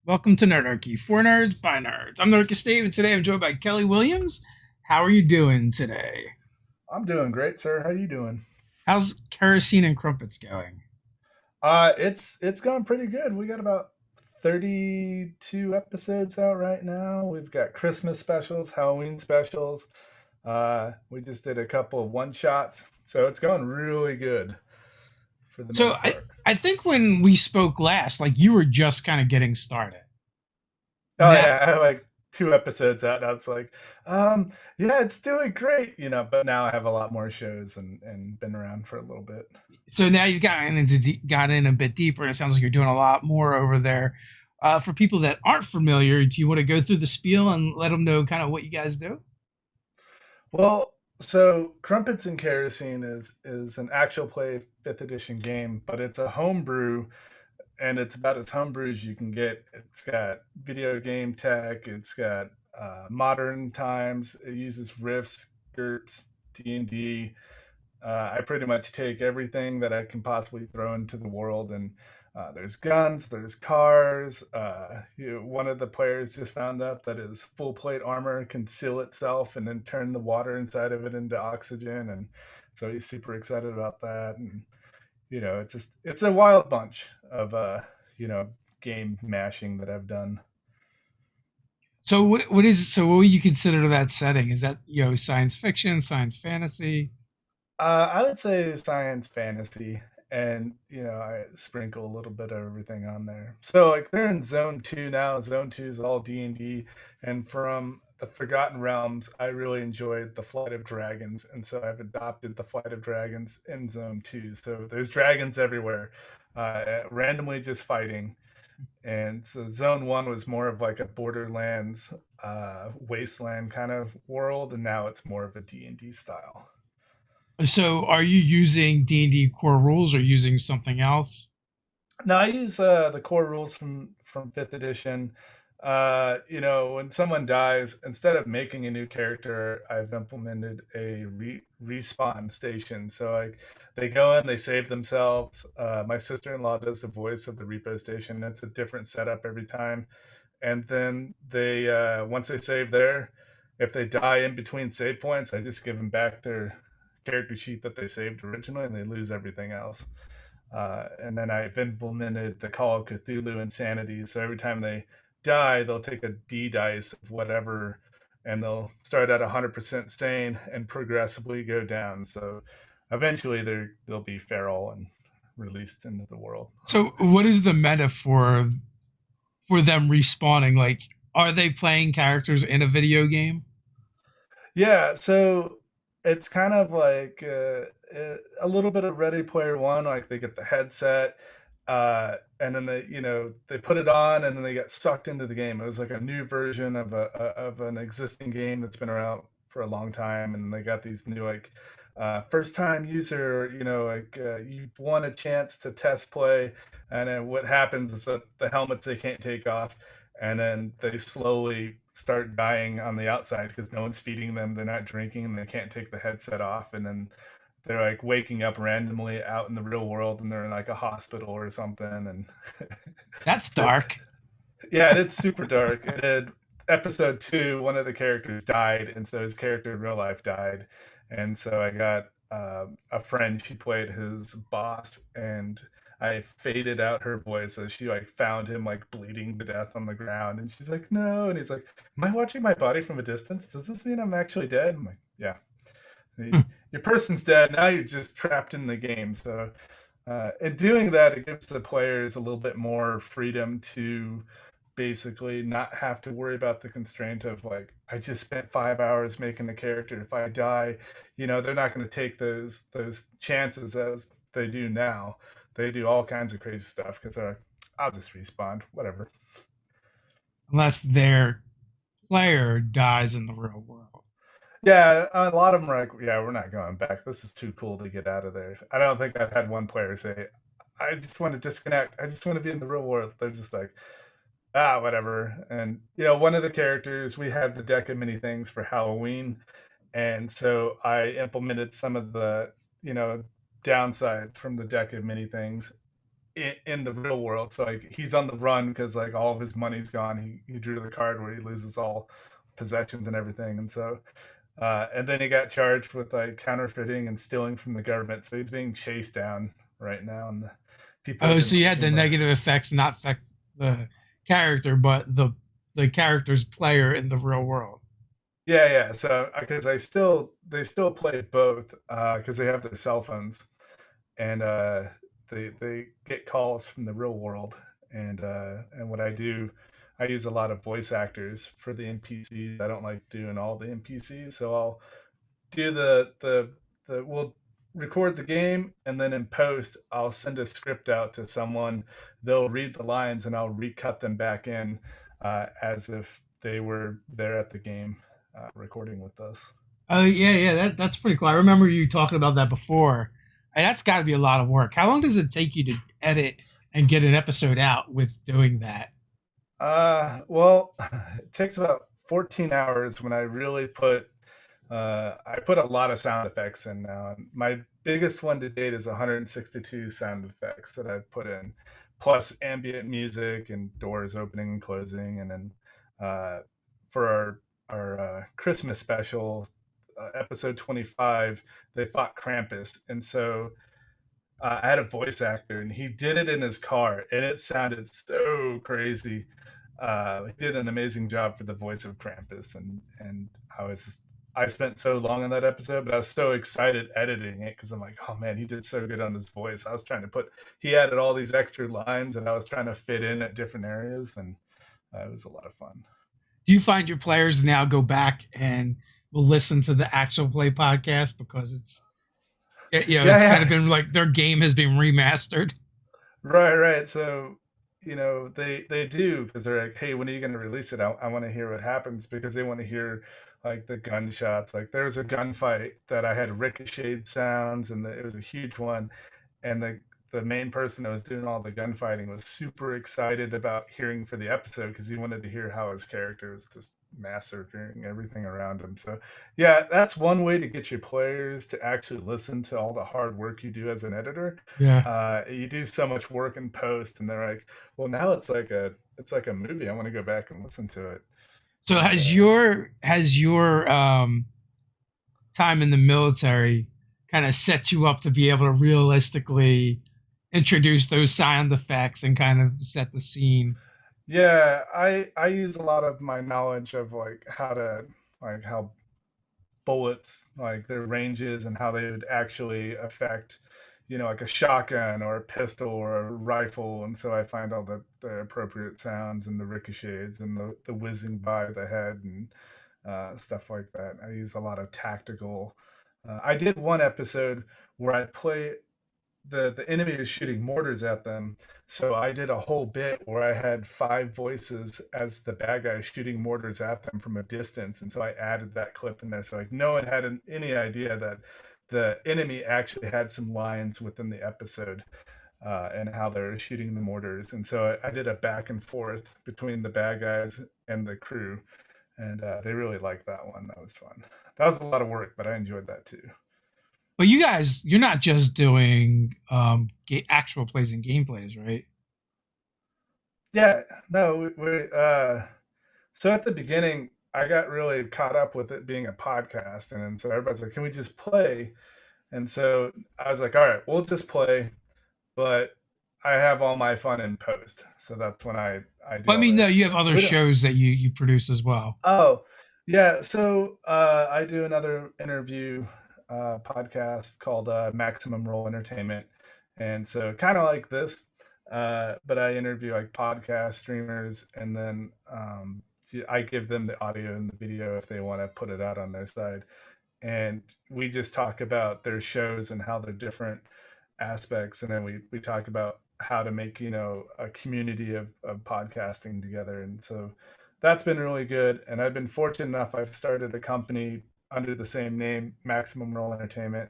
Welcome to Nerdarchy, for nerds by nerds. I'm Nerdarchy Steve, and today I'm joined by Kelly Williams. How are you doing today? I'm doing great, sir. How you doing? How's kerosene and crumpets going? It's going pretty good. We got about 32 episodes out right now. We've got Christmas specials, Halloween specials. We just did a couple of one shots, so it's going really good for the So most I, part. I think when we spoke last, like you were just kind of getting started. Oh Now, yeah, I have like two episodes out now. It's like, yeah, it's doing great, but now I have a lot more shows and been around for a little bit. so now you've got in a bit deeper, and it sounds like you're doing a lot more over there. For people that aren't familiar, do you want to go through the spiel and let them know kind of what you guys do? Well, so Crumpets and Kerosene is an actual play fifth edition game, but it's a homebrew and it's about as homebrew as you can get. It's got video game tech, it's got modern times, it uses riffs, GURPS, D&D. I pretty much take everything that I can possibly throw into the world, and there's guns, there's cars. One of the players just found out that his full plate armor can seal itself and then turn the water inside of it into oxygen, and so he's super excited about that. And it's a wild bunch of you know, game mashing that I've done. So what would you consider that setting? Is that science fiction, science fantasy? I would say science fantasy, and I sprinkle a little bit of everything on there. So like they're in Zone Two now. Zone Two is all D&D, and from the Forgotten Realms, I really enjoyed the Flight of Dragons, and so I've adopted the Flight of Dragons in Zone Two. So there's dragons everywhere, randomly just fighting. And so Zone One was more of like a Borderlands, wasteland kind of world, and now it's more of a D&D style. So are you using D&D core rules or using something else? No, I use the core rules from fifth edition. When someone dies, instead of making a new character, I've implemented a respawn station. So like they go in, they save themselves. My sister-in-law does the voice of the repo station. It's a different setup every time. And then they once they save there, if they die in between save points, I just give them back their character sheet that they saved originally, and they lose everything else. And then I've implemented the Call of Cthulhu insanity. So every time they die, they'll take a D dice of whatever, and they'll start at 100% sane and progressively go down. So eventually they'll be feral and released into the world. So what is the metaphor for them respawning? Like, are they playing characters in a video game? Yeah, so it's kind of like a little bit of Ready Player One. Like they get the headset, and then they put it on, and then they get sucked into the game. It was like a new version of of an existing game that's been around for a long time, and they got these new like first time user. You've won a chance to test play, and then what happens is that the helmets they can't take off, and then they slowly start dying on the outside because no one's feeding them, they're not drinking, and they can't take the headset off, and then they're like waking up randomly out in the real world, and they're in like a hospital or something. And That's so dark. yeah, it's super dark. And episode two, one of the characters died, and so his character in real life died, and so I got a friend. She played his boss, and I faded out her voice as she like found him like bleeding to death on the ground, and she's like, "No," and he's like, "Am I watching my body from a distance? Does this mean I'm actually dead?" I'm like, "Yeah, your person's dead. Now you're just trapped in the game." So in doing that, it gives the players a little bit more freedom to basically not have to worry about the constraint of like, I just spent 5 hours making the character. If I die, they're not going to take those chances as they do now. They do all kinds of crazy stuff because they're like, I'll just respawn, whatever. Unless their player dies in the real world. Yeah, a lot of them are like, yeah, we're not going back. This is too cool to get out of there. I don't think I've had one player say, I just want to disconnect. I just want to be in the real world. They're just like, whatever. And one of the characters, we had the deck of many things for Halloween, and so I implemented some of the downsides from the deck of many things in the real world. So like he's on the run because like all of his money's gone. He drew the card where he loses all possessions and everything, and so and then he got charged with like counterfeiting and stealing from the government. So he's being chased down right now, and the people Oh, have so been you had the pushing the. negative effects not affect the character, but the character's player in the real world. Yeah, yeah. So because they still play both because they have their cell phones, and they get calls from the real world, and what I do, I use a lot of voice actors for the NPCs. I don't like doing all the NPCs, so I'll do the we'll record the game, and then in post I'll send a script out to someone. They'll read the lines and I'll recut them back in as if they were there at the game recording with us. Oh yeah, yeah, that's pretty cool. I remember you talking about that before. And that's got to be a lot of work. How long does it take you to edit and get an episode out with doing that? Well, it takes about 14 hours when I really put I put a lot of sound effects in now. My biggest one to date is 162 sound effects that I've put in, plus ambient music and doors opening and closing. And then for our Christmas special, episode 25, they fought Krampus. And so I had a voice actor, and he did it in his car, and it sounded so crazy. He did an amazing job for the voice of Krampus, and I spent so long on that episode, but I was so excited editing it because I'm like, oh man, he did so good on his voice. I was trying to he added all these extra lines, and I was trying to fit in at different areas, and it was a lot of fun. Do you find your players now go back and will listen to the actual play podcast because Yeah, it's kind of yeah. been like their game has been remastered? Right, right. So, they do because they're like, "Hey, when are you going to release it? I want to hear what happens," because they want to hear like the gunshots. Like there was a gunfight that I had ricocheted sounds, and it was a huge one. And the main person that was doing all the gunfighting was super excited about hearing for the episode because he wanted to hear how his character was just massacring everything around him. So yeah, that's one way to get your players to actually listen to all the hard work you do as an editor. Yeah. You do so much work in post, and they're like, well, now it's like a movie. I want to go back and listen to it. So And has your time in the military kind of set you up to be able to realistically introduce those sound effects and kind of set the scene? yeah, I use a lot of my knowledge of like how bullets, like their ranges and how they would actually affect, like a shotgun or a pistol or a rifle. And so I find all the appropriate sounds and the ricochets and the whizzing by the head and stuff like that. I use a lot of tactical. I did one episode where I play the enemy is shooting mortars at them. So I did a whole bit where I had five voices as the bad guy shooting mortars at them from a distance, and so I added that clip in there. So like no one had any idea that the enemy actually had some lines within the episode and how they're shooting the mortars. And so I did a back and forth between the bad guys and the crew, and they really liked that one. That was fun. That was a lot of work, but I enjoyed that too. But you guys, you're not just doing actual plays and gameplays, right? Yeah, no, so at the beginning, I got really caught up with it being a podcast, and then so everybody's like, "Can we just play?" And so I was like, "All right, we'll just play," but I have all my fun in post, so that's when I do But I all the mean, no, you extra have stuff. So other we don't. shows that you produce as well. Oh, yeah. So I do another interview podcast called Maximum Role Entertainment, and so kind of like this, but I interview like podcast streamers, and then I give them the audio and the video if they want to put it out on their side, and we just talk about their shows and how they're different aspects, and then we talk about how to make a community of podcasting together. And so that's been really good, and I've been fortunate enough, I've started a company under the same name, Maximum Role Entertainment,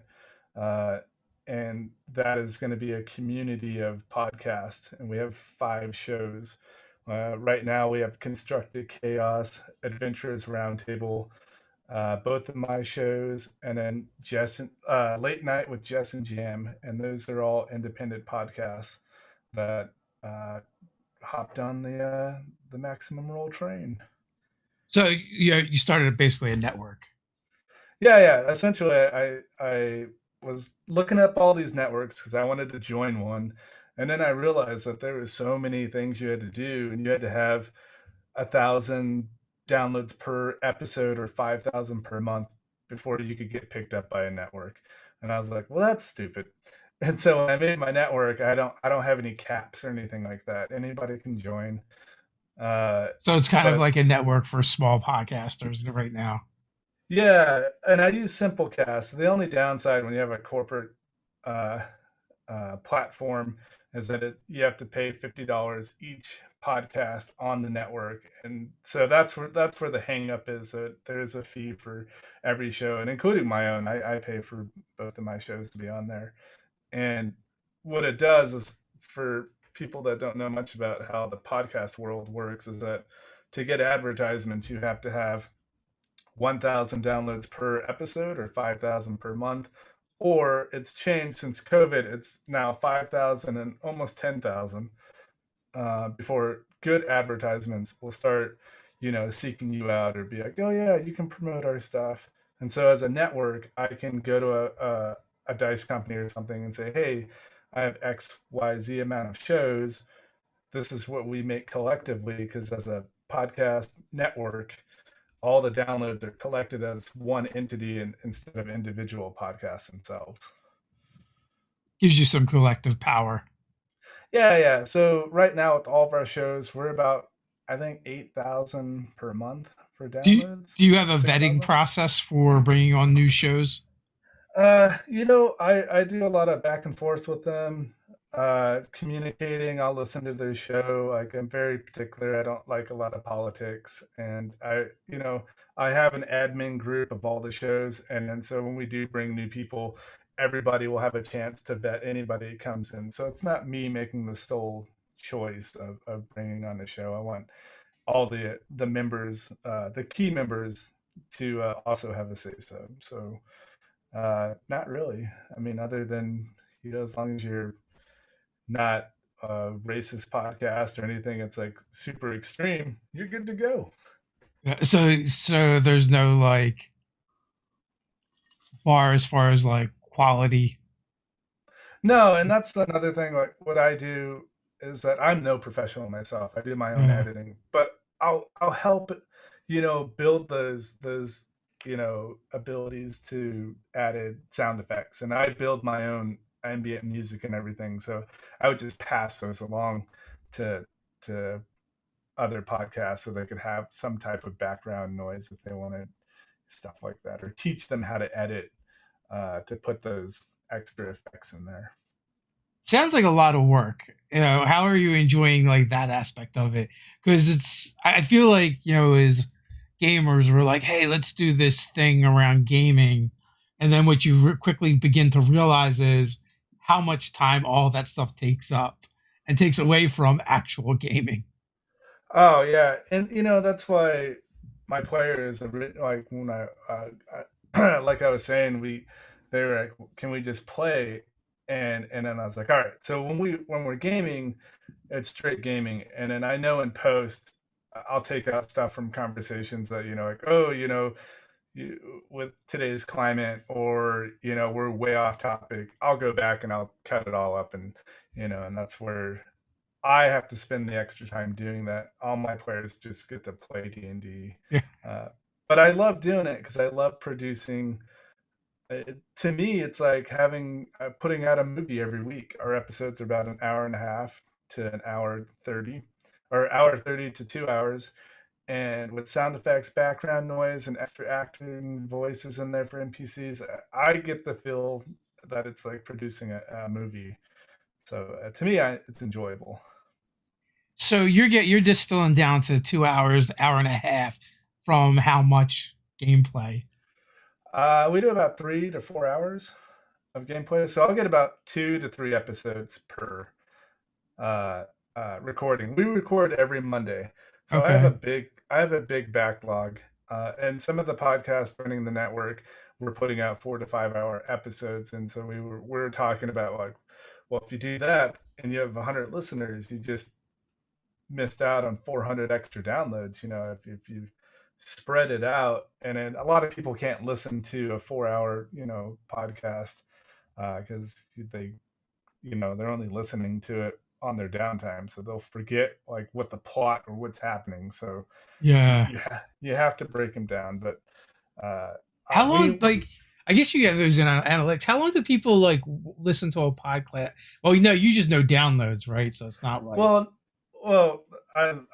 uh, and that is going to be a community of podcasts, and we have 5 shows. Right now we have Constructed Chaos, Adventurers Roundtable, both of my shows, and then Late Night with Jess and Jam, and those are all independent podcasts that hopped on the maximum roll train. So you started basically a network. Yeah. Essentially, I was looking up all these networks because I wanted to join one, and then I realized that there were so many things you had to do, and you had to have 1,000 downloads per episode or 5,000 per month before you could get picked up by a network. And I was like, well, that's stupid. And so when I made my network, I don't have any caps or anything like that. Anybody can join. Uh, So it's kind of but like a network for small podcasters right now. yeah, and I use Simplecast. The only downside when you have a corporate uh, platform is that you have to pay $50 each podcast on the network, and so that's where the hang up is. That there is a fee for every show, and including my own. I pay for both of my shows to be on there, and what it does is, for people that don't know much about how the podcast world works, is that to get advertisements you have to have 1,000 downloads per episode or 5,000 per month, or it's changed since COVID. It's now 5,000 and almost 10,000 before good advertisements will start, seeking you out or be like, oh yeah, you can promote our stuff. And so as a network, I can go to a dice company or something and say, hey, I have XYZ amount of shows. This is what we make collectively, because as a podcast network, all the downloads are collected as one entity instead of individual podcasts themselves. Gives you some collective power. Yeah. So right now with all of our shows, we're about, I think, 8,000 per month for Do you, downloads. do you have a vetting 6,000. process for bringing on new shows? I do a lot of back and forth with them, communicating. I'll listen to their show. Like, I'm very particular. I don't like a lot of politics, and I have an admin group of all the shows, and then so when we do bring new people, everybody will have a chance to vet anybody that comes in. So it's not me making the sole choice of bringing on the show. I want all the members, the key members, to also have a say so. So not really. I mean, other than, as long as you're not a racist podcast or anything, it's like super extreme, you're good to go. So there's no like bar as far as like quality. No, and that's another thing. Like, what I do is that I'm no professional myself. I do my own Uh, editing, but I'll help, build those abilities to added sound effects, and I build my own ambient music and everything. So I would just pass those along to to other podcasts so they could have some type of background noise if they wanted, stuff like that, or teach them how to edit, to put those extra effects in there. Sounds like a lot of work. How are you enjoying like that aspect of it? Because I feel like, as gamers, we're like, hey, let's do this thing around gaming. And then what you quickly begin to realize is how much time all that stuff takes up and takes away from actual gaming. Oh yeah, and that's why my players have written, like, when like I was saying, they were like, can we just play? And then I was like, all right. So when we're gaming, it's straight gaming, and then I know in post, I'll take out stuff from conversations that, like, oh, with today's climate, or we're way off topic. I'll go back and I'll cut it all up, and that's where I have to spend the extra time doing that. All my players just get to play D&D. Yeah. But I love doing it because I love producing. To me, it's like putting out a movie every week. Our episodes are about an hour and a half to an hour 30, or hour 30 to 2 hours. And with sound effects, background noise, and extra acting voices in there for NPCs, I get the feel that it's like producing a movie. So to me, it's enjoyable. So you're distilling down to 2 hours, hour and a half from how much gameplay? We do about 3 to 4 hours of gameplay, so I'll get about 2 to 3 episodes per recording. We record every Monday, so Okay. I have a big backlog, and some of the podcasts running the network, we're putting out 4 to 5 hour episodes, and so we're talking about, like, Well, if you do that and you have 100 listeners, you just missed out on 400 extra downloads. If you spread it out, and then a lot of people can't listen to a 4 hour, podcast because they're only listening to it on their downtime, so they'll forget like what the plot or what's happening. So Yeah. you have to break them down. But How long, we like, I guess you have those in analytics. How long do people like listen to a podcast? Well, you just know downloads, right? So it's not like, well I'm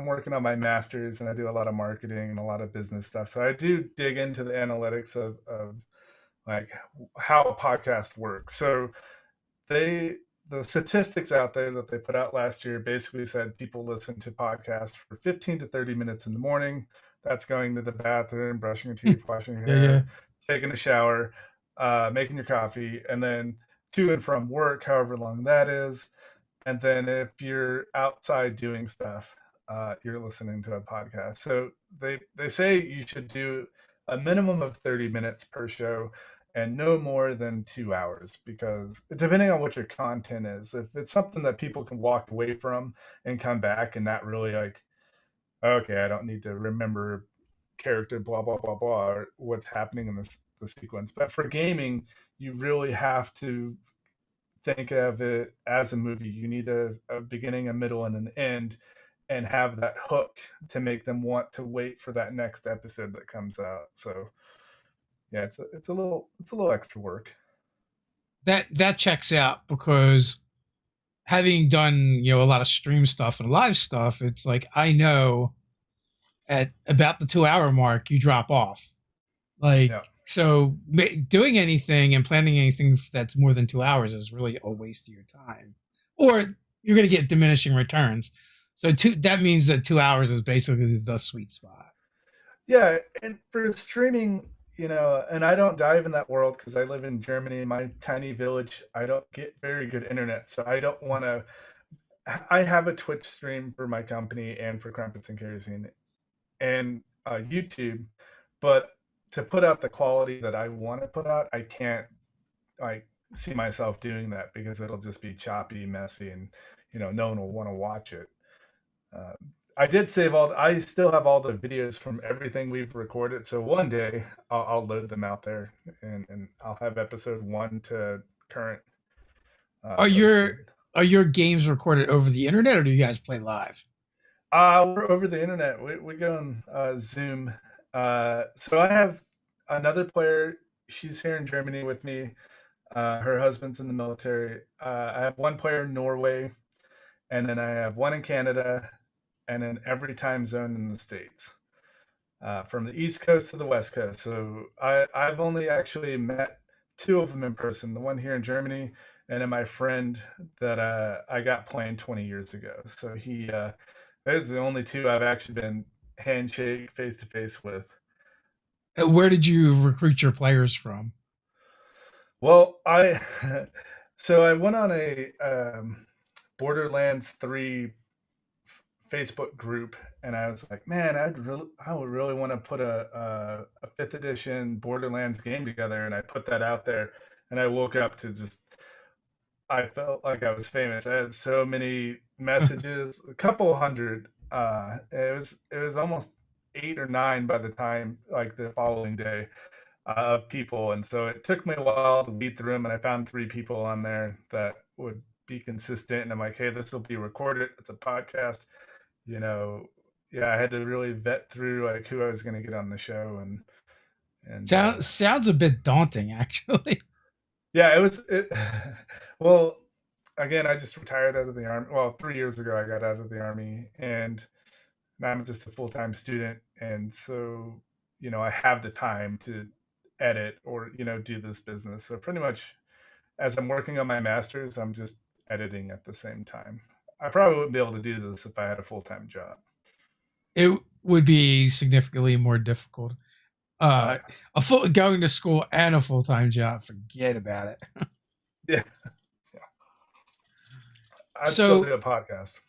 working on my master's, and I do a lot of marketing and a lot of business stuff. So I do dig into the analytics of like how a podcast works. So the statistics out there that they put out last year basically said people listen to podcasts for 15 to 30 minutes in the morning. That's going to the bathroom, brushing your teeth, washing your yeah, yeah. hair, taking a shower, making your coffee, and then to and from work, however long that is. And then if you're outside doing stuff, you're listening to a podcast. So they say you should do a minimum of 30 minutes per show and no more than 2 hours, because depending on what your content is, if it's something that people can walk away from and come back and not really like, okay, I don't need to remember character blah blah blah blah or what's happening in the sequence. But for gaming, you really have to think of it as a movie. You need a beginning, a middle, and an end, and have that hook to make them want to wait for that next episode that comes out. So yeah, it's a little extra work. That checks out, because having done, a lot of stream stuff and live stuff, it's like, I know at about the 2 hour mark, you drop off. Like, Yeah. so doing anything and planning anything that's more than 2 hours is really a waste of your time, or you're going to get diminishing returns. So that means that 2 hours is basically the sweet spot. Yeah, and for streaming, and I don't dive in that world because I live in Germany, my tiny village. I don't get very good internet, so I don't want to. I have a Twitch stream for my company and for Crumpets and Kerosene and YouTube, but to put out the quality that I want to put out, I can't like see myself doing that because it'll just be choppy, messy, and no one will want to watch it. I did save I still have all the videos from everything we've recorded. So one day I'll load them out there, and I'll have episode 1 to current. Are your posted. are your games recorded over the internet, or do you guys play live? We're over the internet. We go on Zoom. So I have another player. She's here in Germany with me. Her husband's in the military. I have one player in Norway, and then I have one in Canada, and then every time zone in the States, from the East Coast to the West Coast. So I've only actually met 2 of them in person, the one here in Germany, and then my friend that I got playing 20 years ago. So those are the only 2 I've actually been handshake face to face with. Where did you recruit your players from? Well, so I went on a Borderlands 3 Facebook group, and I was like, man, I would really want to put a 5th edition Borderlands game together, and I put that out there, and I woke up to I felt like I was famous. I had so many messages, a couple hundred. It was almost 8 or 9 by the time, like the following day, of people, and so it took me a while to weed through them, and I found 3 people on there that would be consistent, and I'm like, hey, this will be recorded. It's a podcast. Yeah, I had to really vet through like who I was going to get on the show, and Sounds a bit daunting, actually. yeah, well, again, I just retired out of the army. Well, 3 years ago, I got out of the army, and now I'm just a full-time student, and so I have the time to edit or do this business. So pretty much, as I'm working on my master's, I'm just editing at the same time. I probably wouldn't be able to do this if I had a full-time job. It would be significantly more difficult. Going to school and a full-time job, forget about it. Yeah. I'd still do a podcast.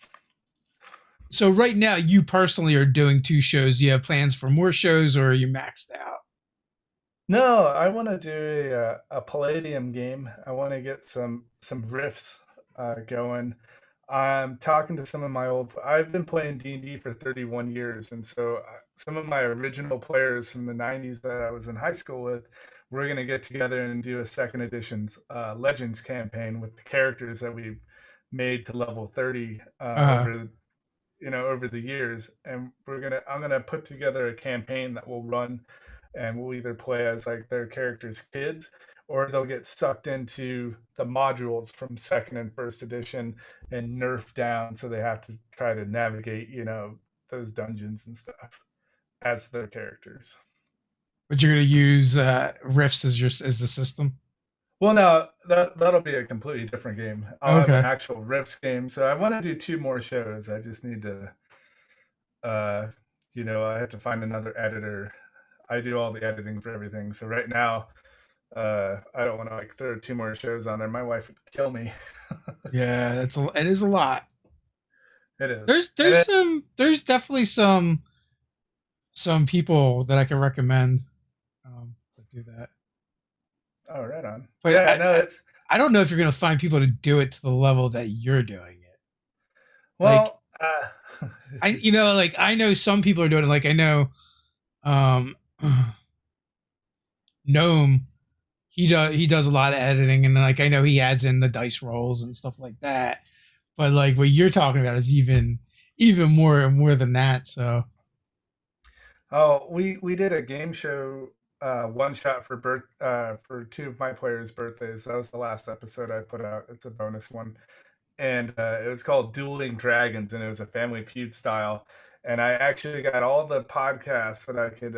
So right now, you personally are doing 2 shows. Do you have plans for more shows, or are you maxed out? No, I want to do a Palladium game. I want to get some riffs going. I'm talking to some of my old. I've been playing D&D for 31 years, and so some of my original players from the 90s that I was in high school with, we're gonna get together and do a second edition's Legends campaign with the characters that we made to level 30 Uh, over the years, and I'm gonna put together a campaign that will run, and we'll either play as like their characters kids, or they'll get sucked into the modules from second and first edition and nerfed down, so they have to try to navigate those dungeons and stuff as their characters. but you're gonna use riffs as as the system. Well, now that'll be a completely different game. I'll have an Okay. actual Rifts game. So I want to do two more shows. I just need to, uh, I have to find another editor. I do all the editing for everything. So right now, I don't want to like throw two more shows on there. My wife would kill me. Yeah, it is a lot. It is. There's there's definitely some people that I can recommend that do that. Oh, right on. But Yeah, no, it's I don't know if you're gonna find people to do it to the level that you're doing it. Like well, like I know some people are doing it. Like I know um Gnome, he does a lot of editing, and like I know he adds in the dice rolls and stuff like that. But like what you're talking about is even more than that. So oh, we did a game show one shot for two of my players' birthdays. That was the last episode I put out. It's a bonus one, and it was called Dueling Dragons, and it was a Family Feud style. And I actually got all the podcasts that I could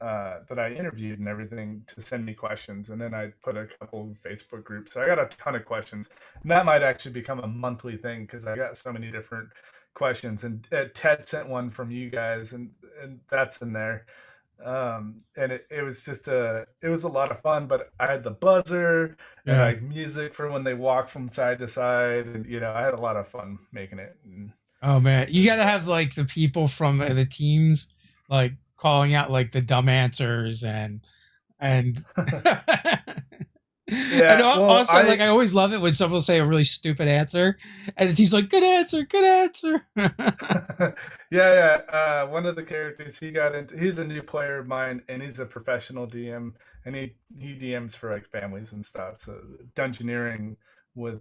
that I interviewed and everything to send me questions, and then I put a couple Facebook groups. So I got a ton of questions, and that might actually become a monthly thing because I got so many different questions. And Ted sent one from you guys, and that's in there. And it was it was a lot of fun, but I had the buzzer and yeah. like music for when they walk from side to side, and I had a lot of fun making it. Oh man, you got to have like the people from the teams like calling out like the dumb answers and and Yeah, well, also like I always love it when someone will say a really stupid answer and the team's like good answer, good answer. yeah. One of the characters he's a new player of mine, and he's a professional DM, and he DMs for like families and stuff. So dungeoneering with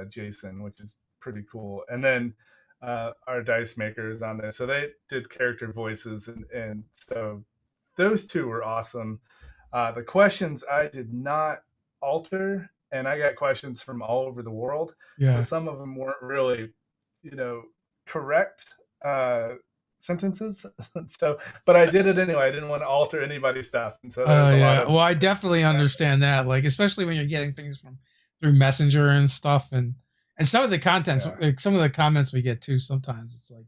Jason, which is pretty cool. And then our dice maker is on there, so they did character voices, and so those two were awesome. The questions I did not alter, and I got questions from all over the world, so Yeah. some of them weren't really, you know, correct sentences. So, but I did it anyway. I didn't want to alter anybody's stuff, and so there Oh was a lot yeah. of Well, I definitely understand that. Like, especially when you're getting things from through Messenger and stuff, and some of the contents, yeah. like some of the comments we get too. Sometimes it's like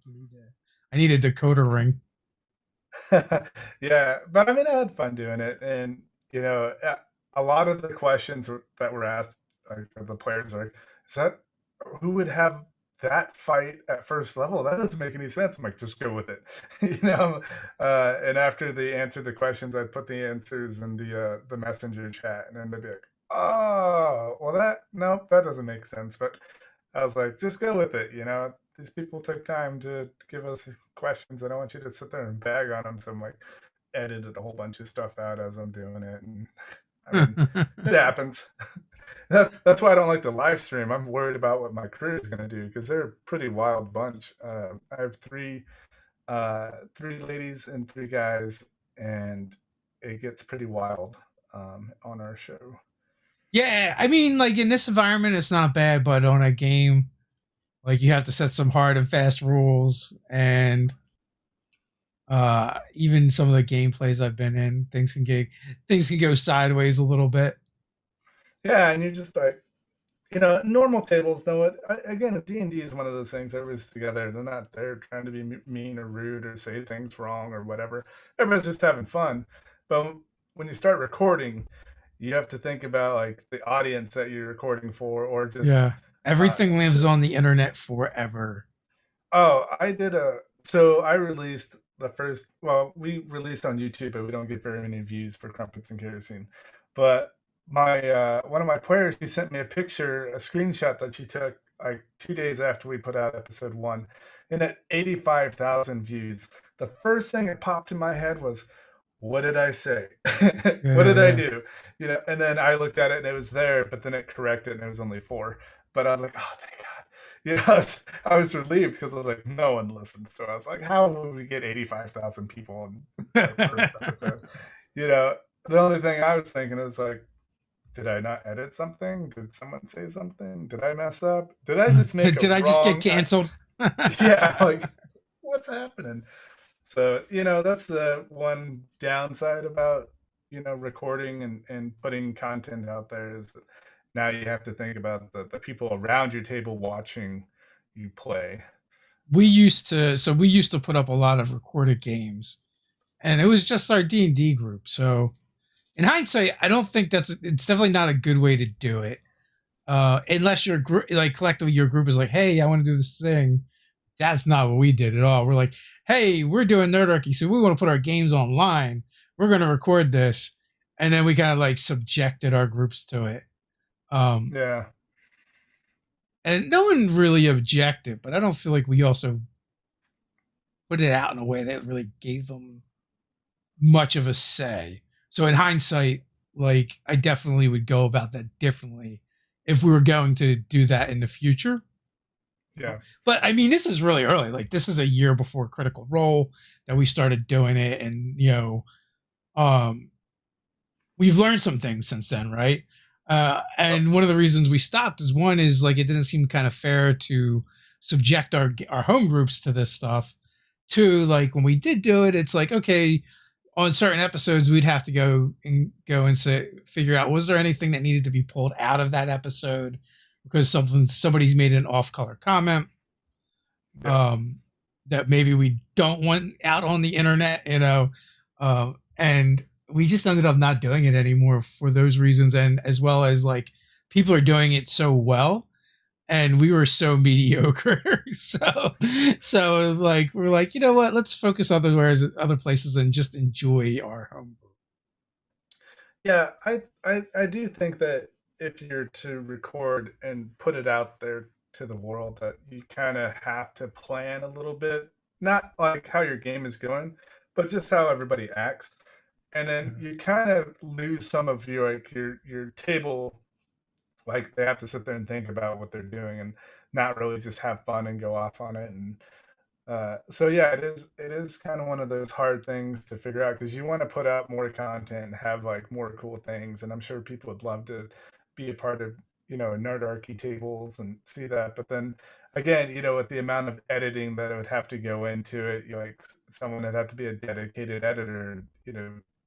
I need a decoder ring. Yeah, but I mean, I had fun doing it, and a lot of the questions that were asked, like the players, are like, "Is that who would have that fight at first level? That doesn't make any sense." I'm like, "Just go with it," And after they answered the questions, I'd put the answers in the messenger chat, and then they'd be like, "Oh, well, that doesn't make sense." But I was like, "Just go with it," These people took time to give us questions. I don't want you to sit there and bag on them. So I'm like, edited a whole bunch of stuff out as I'm doing it. And I mean, it happens. That's why I don't like to live stream. I'm worried about what my crew is going to do because they're a pretty wild bunch. I have three ladies and three guys, and it gets pretty wild on our show. Yeah, I mean, like in this environment, it's not bad, but on a game, like you have to set some hard and fast rules, and even some of the gameplays I've been in, things can go sideways a little bit. Yeah, and you're just like, normal tables know it. Again, D&D is one of those things. Everybody's together. They're not there trying to be mean or rude or say things wrong or whatever. Everybody's just having fun. But when you start recording, you have to think about like the audience that you're recording for, or just Yeah, everything lives on the internet forever. oh, I did so I released well, we released on YouTube, but we don't get very many views for Crumpets and Kerosene. But my one of my players, she sent me a picture, a screenshot that she took like 2 days after we put out episode one, and at 85,000 views. The first thing that popped in my head was, what did I say? What did I Yeah. do? And then I looked at it and it was there, but then it corrected and it was only 4. But I was like, oh, thank God. I was relieved because I was like, no one listens to us. Like, how would we get 85,000 people in our first episode? The only thing I was thinking is like, did I not edit something? Did someone say something? Did I mess up? Did I just make a Did I just get wrong? canceled? Yeah, like, what's happening? So, that's the one downside about, recording and putting content out there is that now you have to think about the people around your table watching you play. We used to put up a lot of recorded games, and it was just our D&D group. So in hindsight, I don't think it's definitely not a good way to do it. Unless your group, like collectively, your group is like, hey, I want to do this thing. That's not what we did at all. We're like, hey, we're doing Nerdarchy, so we want to put our games online. We're going to record this. And then we kind of like subjected our groups to it. Yeah. And no one really objected, but I don't feel like we also put it out in a way that really gave them much of a say. So in hindsight, like I definitely would go about that differently if we were going to do that in the future. Yeah. But I mean, this is really early. Like this is a year before Critical Role that we started doing it, and we've learned some things since then, right? And one of the reasons we stopped is one is like it didn't seem kind of fair to subject our home groups to this stuff. Two, like when we did do it, it's like okay, on certain episodes we'd have to go and say figure out was there anything that needed to be pulled out of that episode because somebody's made an off-color comment Yeah. that maybe we don't want out on the internet, and we just ended up not doing it anymore for those reasons, and as well as like people are doing it so well and we were so mediocre. so like we're like, you know what, let's focus other places and just enjoy our home. Yeah, I do think that if you're to record and put it out there to the world, that you kind of have to plan a little bit, not like how your game is going, but just how everybody acts. And then you kind of lose some of your table, like they have to sit there and think about what they're doing and not really just have fun and go off on it. And so yeah, it is kind of one of those hard things to figure out because you want to put out more content and have like more cool things, and I'm sure people would love to be a part of Nerdarchy tables and see that. But then again, with the amount of editing that it would have to go into it, like someone would have to be a dedicated editor,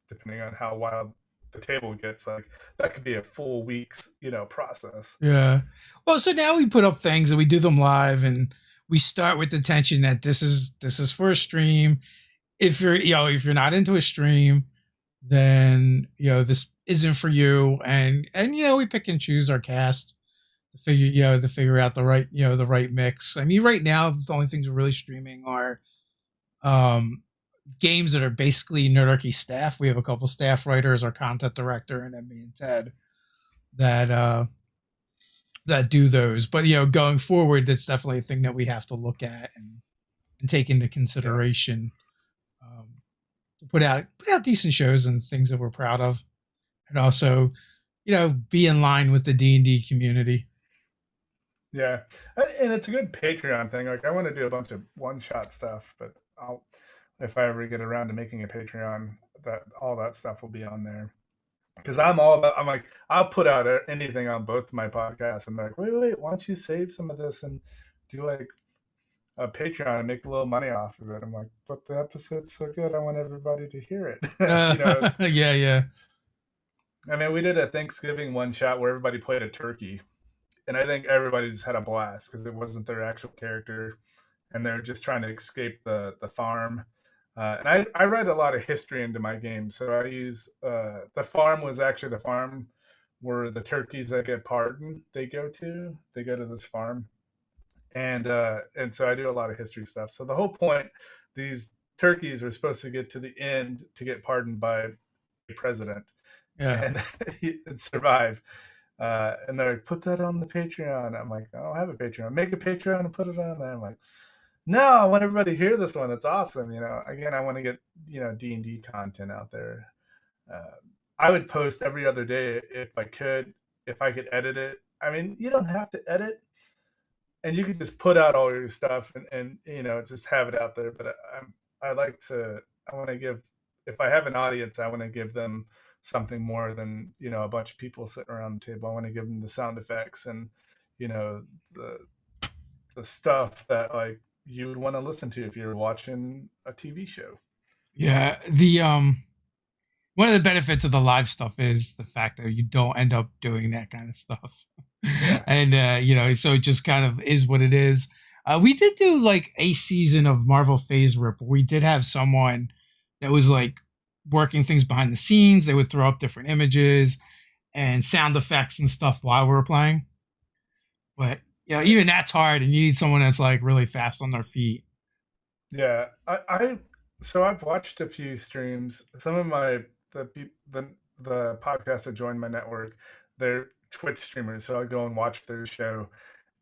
depending on how wild the table gets, like that could be a full week's process. Yeah. Well, so now we put up things and we do them live, and we start with the tension that this is for a stream. If you're not into a stream, then this isn't for you. And we pick and choose our cast to figure out the right mix. I mean, right now the only things we're really streaming are games that are basically Nerdarchy staff. We have a couple staff writers, our content director, and then me and Ted that do those. But going forward, that's definitely a thing that we have to look at and take into consideration. To put out decent shows and things that we're proud of, and also be in line with the D&D community. Yeah, and it's a good Patreon thing. Like I want to do a bunch of one-shot stuff, but if I ever get around to making a Patreon, that all that stuff will be on there. Because I'm like, I'll put out anything on both my podcasts. I'm like, wait, why don't you save some of this and do like a Patreon and make a little money off of it? I'm like, but the episode's so good, I want everybody to hear it. Yeah. I mean, we did a Thanksgiving one shot where everybody played a turkey, and I think everybody's had a blast because it wasn't their actual character, and they're just trying to escape the farm. And I read a lot of history into my game, so I use the farm was actually the farm where the turkeys that get pardoned they go to this farm, and so I do a lot of history stuff. So the whole point, these turkeys are supposed to get to the end to get pardoned by the president Yeah. and, and survive. And they're like, put that on the Patreon. I'm like, I don't have a Patreon. Make a Patreon and put it on there. I'm like, no, I want everybody to hear this one. It's awesome. Again, I want to get, D&D content out there. Uh, I would post every other day if I could edit it. I mean, you don't have to edit, and you could just put out all your stuff and just have it out there. But I like to, I want to give, if I have an audience, I want to give them something more than, a bunch of people sitting around the table. I want to give them the sound effects and, you know, the, the stuff that like you would want to listen to if you're watching a TV show. Yeah. The one of the benefits of the live stuff is the fact that you don't end up doing that kind of stuff. Yeah. And so it just kind of is what it is. We did do like a season of Marvel Phase Rip where we did have someone that was like working things behind the scenes. They would throw up different images and sound effects and stuff while we were playing. But even that's hard, and you need someone that's like really fast on their feet. Yeah, so I've watched a few streams. Some of the podcasts that joined my network, they're Twitch streamers, so I go and watch their show,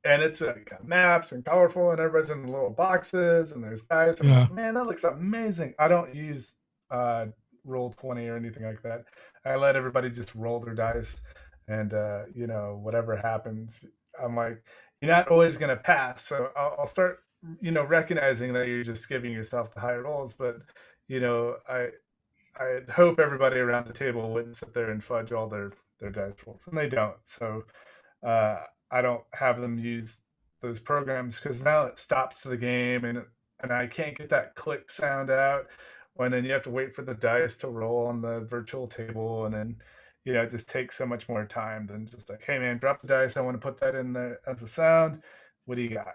and it's got maps and colorful, and everybody's in little boxes, and there's guys. I'm like, man, that looks amazing. I don't use Roll20 or anything like that. I let everybody just roll their dice, and whatever happens, I'm like, you're not always gonna pass, so I'll start recognizing that you're just giving yourself the high rolls. But I hope everybody around the table wouldn't sit there and fudge all their dice rolls, and they don't. So I don't have them use those programs because now it stops the game, and I can't get that click sound out when then you have to wait for the dice to roll on the virtual table, and then it just takes so much more time than just like, hey man, drop the dice. I want to put that in there as a sound. What do you got?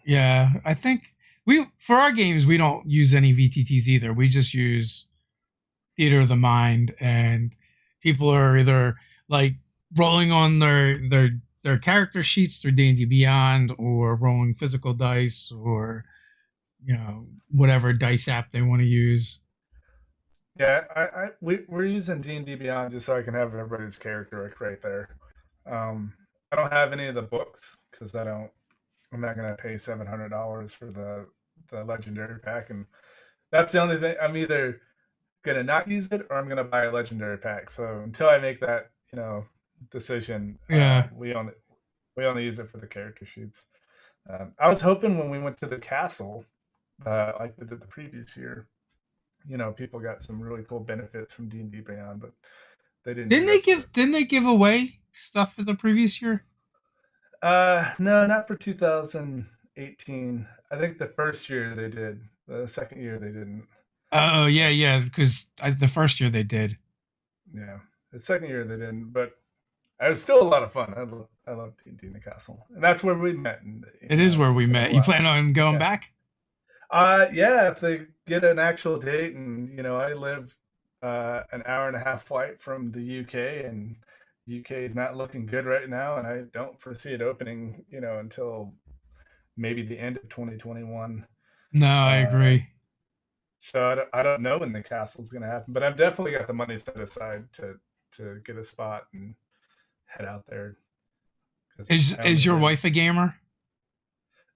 Yeah, I think for our games we don't use any VTTs either. We just use theater of the mind, and people are either like rolling on their character sheets through D&D Beyond, or rolling physical dice, or whatever dice app they want to use. Yeah, we're using D&D Beyond just so I can have everybody's character right there. I don't have any of the books because I'm not gonna pay $700 for the legendary pack, and that's the only thing. I'm either gonna not use it or I'm gonna buy a legendary pack. So until I make that decision, we only use it for the character sheets. I was hoping when we went to the castle, like we did the previous year, people got some really cool benefits from D&D Beyond, but they didn't. Didn't they give away stuff for the previous year? No, not for 2018. I think the first year they did. The second year they didn't. Oh yeah, because the first year they did. Yeah, the second year they didn't, but it was still a lot of fun. I love D&D in the castle, and that's where we met. And, it is where we met. You plan on going back? Yeah, if they get an actual date, and I live an hour and a half flight from the UK, and UK is not looking good right now, and I don't foresee it opening, until maybe the end of 2021. No, I agree. So I don't know when the castle's going to happen, but I've definitely got the money set aside to get a spot and head out there. Is your wife a gamer?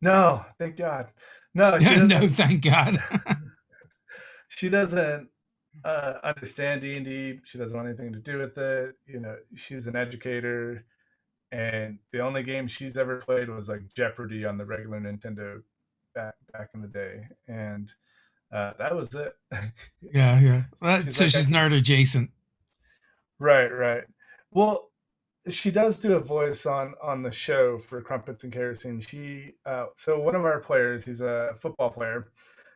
No, thank God. No, no, thank God. She doesn't understand D&D. She doesn't want anything to do with it. She's an educator, and the only game she's ever played was like Jeopardy on the regular Nintendo back in the day, and that was it. Yeah. She's nerd adjacent. Right. Well, she does do a voice on the show for Crumpets and Kerosene. So one of our players, he's a football player,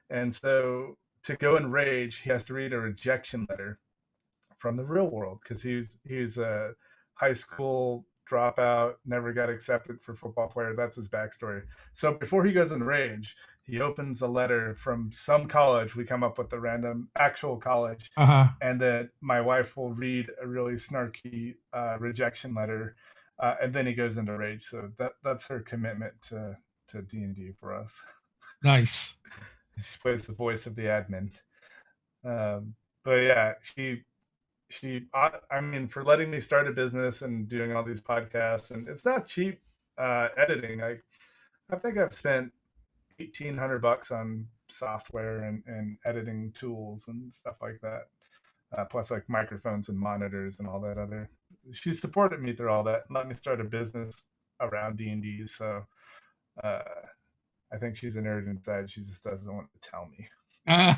and so to go in Rage, he has to read a rejection letter from the real world because he's a high school dropout, never got accepted for football player. That's his backstory. So before he goes in Rage, he opens a letter from some college. We come up with a random actual college, and then my wife will read a really snarky rejection letter, and then he goes into Rage. So that's her commitment to D&D for us. Nice. She plays the voice of the admin. But yeah, I mean, for letting me start a business and doing all these podcasts, and it's not cheap editing. I think I've spent $1,800 on software and editing tools and stuff like that. Plus like microphones and monitors and all that other. She supported me through all that and let me start a business around D&D. So uh, I think she's a nerd inside. She just doesn't want to tell me. Uh,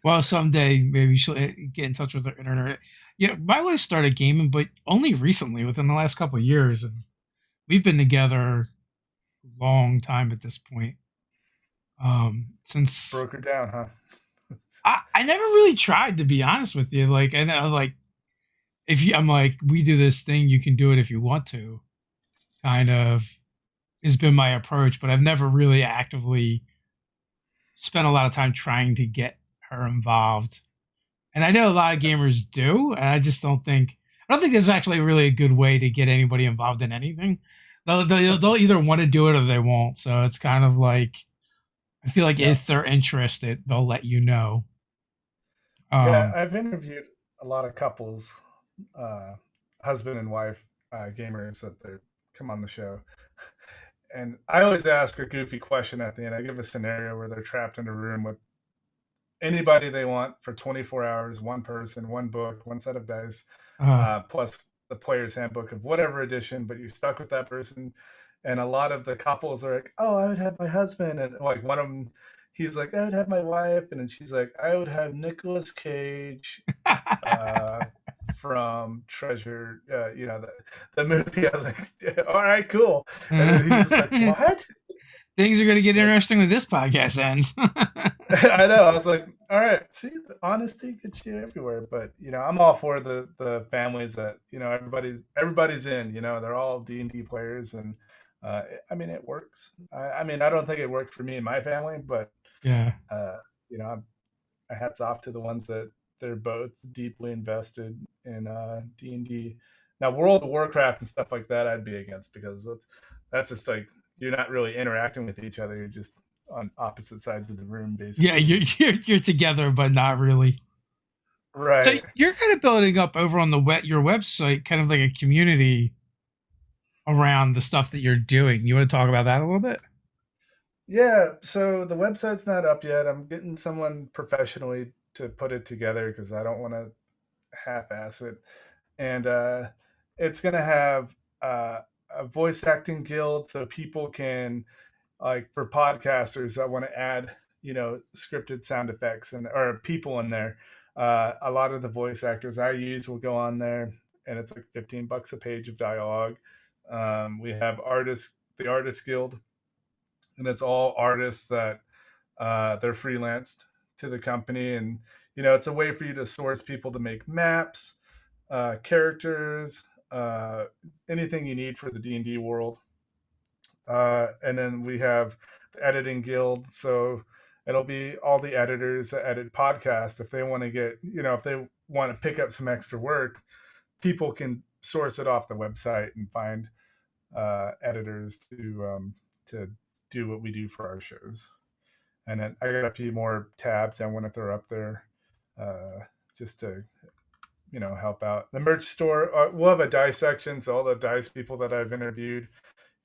well, someday maybe she'll get in touch with her internet. Yeah, my wife started gaming, but only recently, within the last couple of years, and we've been together a long time at this point. Since Broke her down, huh? I never really tried, to be honest with you. Like, and I like if you, I'm like, we do this thing, you can do it if you want to. Kind of has been my approach, but I've never really actively spent a lot of time trying to get her involved. And I know a lot of gamers do, and I don't think there's actually really a good way to get anybody involved in anything. They'll either want to do it or they won't. So it's kind of like I feel like if they're interested, they'll let you know. Yeah, I've interviewed a lot of couples, uh, husband and wife gamers that they come on the show. And I always ask a goofy question at the end. I give a scenario where they're trapped in a room with anybody they want for 24 hours, one person, one book, one set of dice, plus the player's handbook of whatever edition, but you're stuck with that person. And a lot of the couples are like, oh, I would have my husband. And like one of them, he's like, I would have my wife. And then she's like, I would have Nicolas Cage from Treasure, the movie. I was like, all right, cool. And then he's just like, what? Things are going to get interesting when this podcast ends. I know. I was like, all right, see, the honesty gets you everywhere. But I'm all for the families that everybody's in. They're all D&D players, and I mean, it works. I mean, I don't think it worked for me and my family, but yeah, I hats off to the ones that they're both deeply invested in D&D. Now, World of Warcraft and stuff like that, I'd be against because that's just like you're not really interacting with each other. You're just on opposite sides of the room, basically. Yeah, you're together, but not really. Right. So you're kind of building up over on your website, kind of like a community around the stuff that you're doing. You want to talk about that a little bit? Yeah. So the website's not up yet. I'm getting someone professionally to put it together because I don't want to half-ass it. And it's going to have a voice acting guild so people can, like for podcasters that want to add, scripted sound effects or people in there. A lot of the voice actors I use will go on there, and it's like $15 a page of dialogue. We have the Artist Guild, and it's all artists that they're freelanced to the company, and it's a way for you to source people to make maps, characters, anything you need for the D&D world. And then we have the Editing Guild, so it'll be all the editors that edit podcasts. If they want to if they want to pick up some extra work, people can source it off the website and find editors to do what we do for our shows. And then I got a few more tabs I want to throw up there just to help out. The merch store, we'll have a dice section, so all the dice people that I've interviewed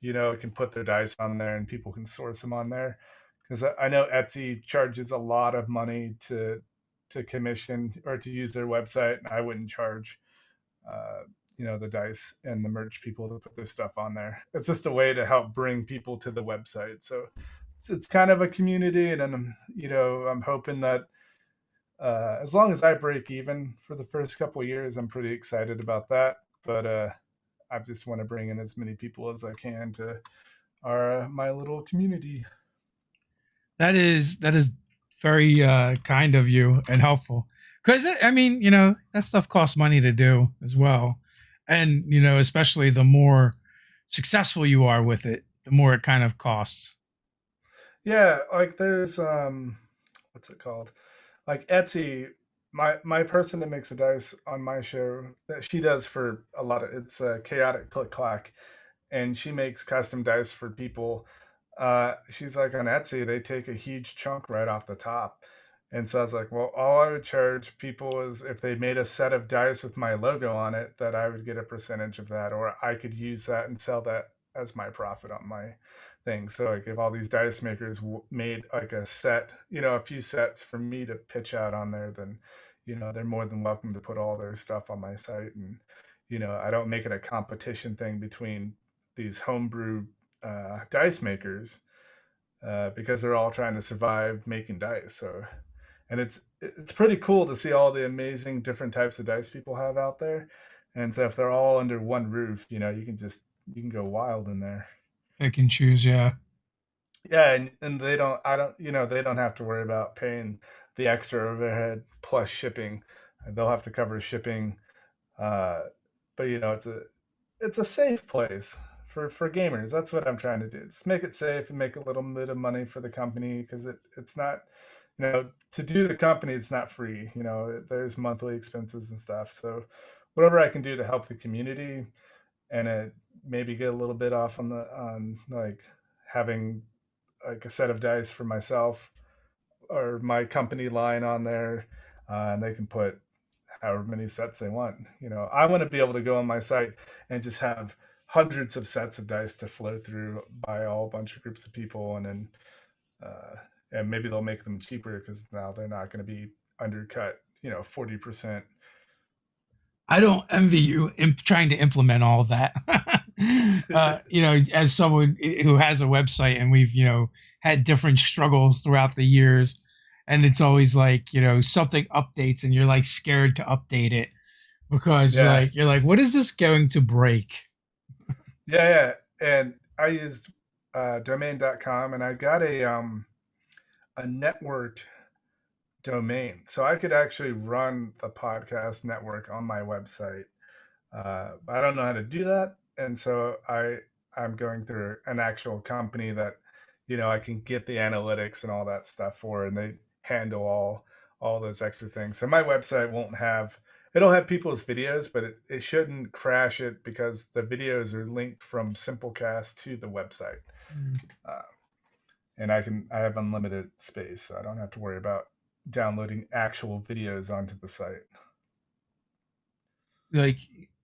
can put their dice on there and people can source them on there. Because I know Etsy charges a lot of money to commission or to use their website, and I wouldn't charge the dice and the merch people to put their stuff on there. It's just a way to help bring people to the website. So it's kind of a community, and I'm hoping that as long as I break even for the first couple of years, I'm pretty excited about that. But I just want to bring in as many people as I can to my little community. That is very kind of you and helpful. Because I mean, that stuff costs money to do as well, and especially the more successful you are with it, the more it kind of costs. Yeah, like there's what's it called? Like Etsy, my person that makes the dice on my show, that she does for a lot of, it's Chaotic Click Clack, and she makes custom dice for people. She's like, on Etsy, they take a huge chunk right off the top. And so I was like, well, all I would charge people is if they made a set of dice with my logo on it, that I would get a percentage of that, or I could use that and sell that as my profit on my thing. So like if all these dice makers made like a set, a few sets for me to pitch out on there, then, they're more than welcome to put all their stuff on my site. And, I don't make it a competition thing between these homebrew dice makers because they're all trying to survive making dice. So, and it's pretty cool to see all the amazing different types of dice people have out there. And so if they're all under one roof, you can go wild in there. Pick and choose, yeah. Yeah, and they don't have to worry about paying the extra overhead plus shipping. They'll have to cover shipping. Uh, but it's a safe place for gamers. That's what I'm trying to do. Just make it safe and make a little bit of money for the company, because it's not, to do the company, it's not free. There's monthly expenses and stuff. So whatever I can do to help the community, and maybe get a little bit off on like having like a set of dice for myself or my company line on there, and they can put however many sets they want. I want to be able to go on my site and just have hundreds of sets of dice to flow through by all bunch of groups of people, and then and maybe they'll make them cheaper because now they're not going to be undercut 40%. I don't envy you in trying to implement all of that. As someone who has a website, and we've, had different struggles throughout the years, and it's always like, something updates and you're like scared to update it because Yeah. like, you're like, what is this going to break? Yeah, and I used domain.com, and I got a network domain, so I could actually run the podcast network on my website. I don't know how to do that, and so I'm going through an actual company that I can get the analytics and all that stuff for, and they handle all those extra things. So my website won't have it'll have people's videos, but it shouldn't crash it because the videos are linked from Simplecast to the website. Mm. Uh, and I have unlimited space, so I don't have to worry about downloading actual videos onto the site. Like,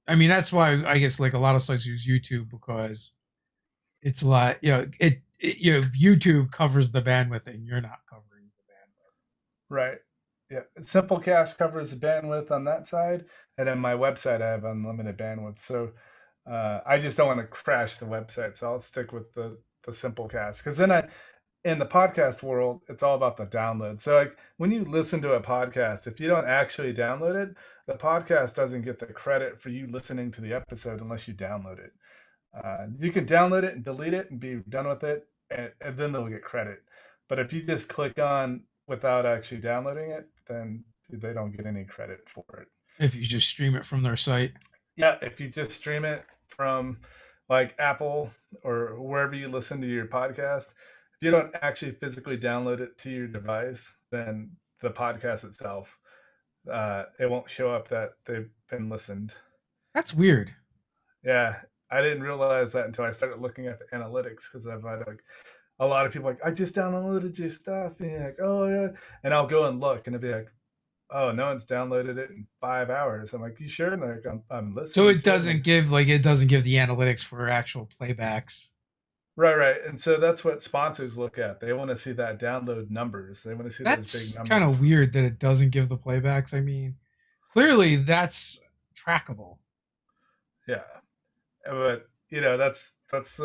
I mean, that's why I guess like a lot of sites use YouTube, because it's a lot, YouTube covers the bandwidth and you're not covering the bandwidth. Right. Yeah. Simplecast covers the bandwidth on that side, and then my website I have unlimited bandwidth. So I just don't want to crash the website, so I'll stick with the Simplecast, because then in the podcast world, it's all about the download. So like when you listen to a podcast, if you don't actually download it, the podcast doesn't get the credit for you listening to the episode unless you download it. You can download it and delete it and be done with it, and then they'll get credit. But if you just click on without actually downloading it, then they don't get any credit for it. If you just stream it from their site. Yeah, if you just stream it from like Apple or wherever you listen to your podcast, if you don't actually physically download it to your device, then the podcast itself, it won't show up that they've been listened. That's weird. Yeah, I didn't realize that until I started looking at the analytics, because I've had like a lot of people like, I just downloaded your stuff, and you're like, oh yeah, and I'll go and look, and it'll be like, oh, no one's downloaded it in 5 hours. I'm like, you sure? And like, I'm listening. So it doesn't give the analytics for actual playbacks. Right. And so that's what sponsors look at. They want to see that download numbers. They want to see those big numbers. That's kind of weird that it doesn't give the playbacks. I mean, clearly that's trackable. Yeah, but that's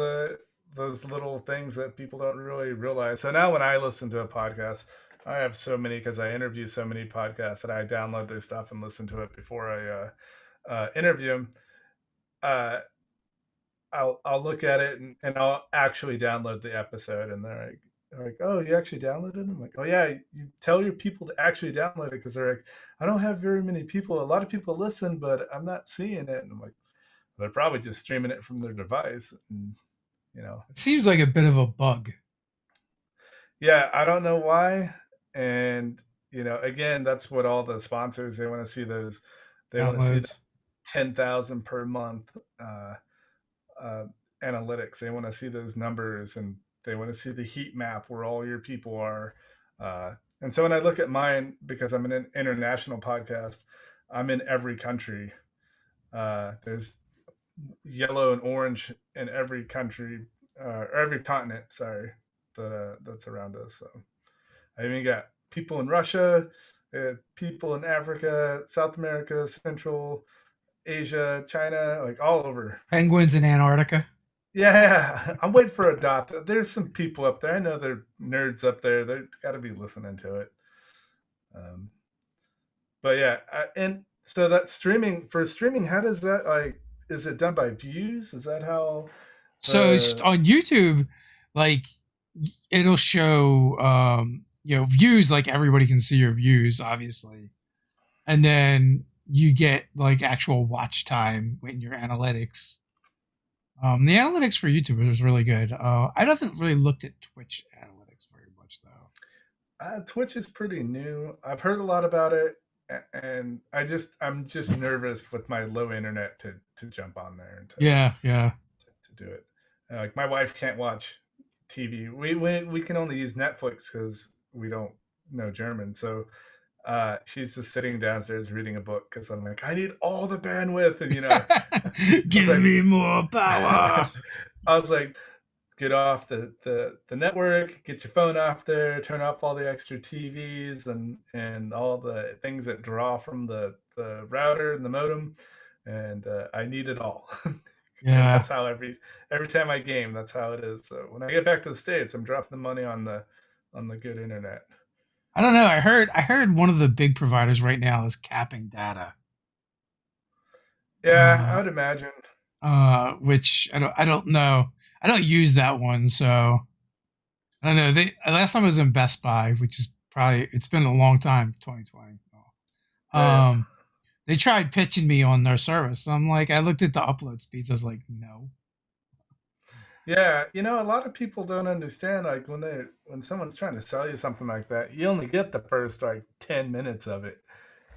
those little things that people don't really realize. So now when I listen to a podcast, I have so many, because I interview so many podcasts, that I download their stuff and listen to it before I interview them. I'll look at it, and I'll actually download the episode, and they're like, oh, you actually downloaded it? I'm like, oh yeah, you tell your people to actually download it, because they're like, I don't have very many people. A lot of people listen, but I'm not seeing it. And I'm like, they're probably just streaming it from their device. And, it seems like a bit of a bug. Yeah, I don't know why. And again, that's what all the sponsors, they want to see those. They want to see that 10,000 per month analytics. They want to see those numbers, and They want to see the heat map where all your people are. And so when I look at mine, because I'm an international podcast, I'm in every country. There's yellow and orange in every country, every continent. Sorry, that's around us. So I even got people in Russia, people in Africa, South America, Central Asia, China, like all over. Penguins in Antarctica. Yeah, I'm waiting for a dot. There's some people up there. I know they're nerds up there. They've got to be listening to it. Um, but yeah, and so that streaming, how does that like? Is it done by views? Is that how So the? on YouTube, like it'll show views, like everybody can see your views, obviously. And then you get like actual watch time in your analytics. The analytics for YouTube is really good. I haven't really looked at Twitch analytics very much though. Twitch is pretty new. I've heard a lot about it, and I'm just nervous with my low internet to jump on there and to do it. Like my wife can't watch TV. We can only use Netflix because we don't know German. So she's just sitting downstairs reading a book because I'm like, I need all the bandwidth, and Give me more power. I was like, get off the network, get your phone off there, turn off all the extra TVs and all the things that draw from the router and the modem, and I need it all. And Yeah. that's how every time I game, that's how it is. So when I get back to the States, I'm dropping the money on the good internet. I don't know. I heard one of the big providers right now is capping data. Yeah, I would imagine. Which I don't know. I don't use that one, so I don't know. Last time I was in Best Buy, which is probably, it's been a long time, 2020. Yeah. They tried pitching me on their service. I'm like, I looked at the upload speeds. I was like, no. Yeah, a lot of people don't understand, like when someone's trying to sell you something like that, you only get the first like 10 minutes of it.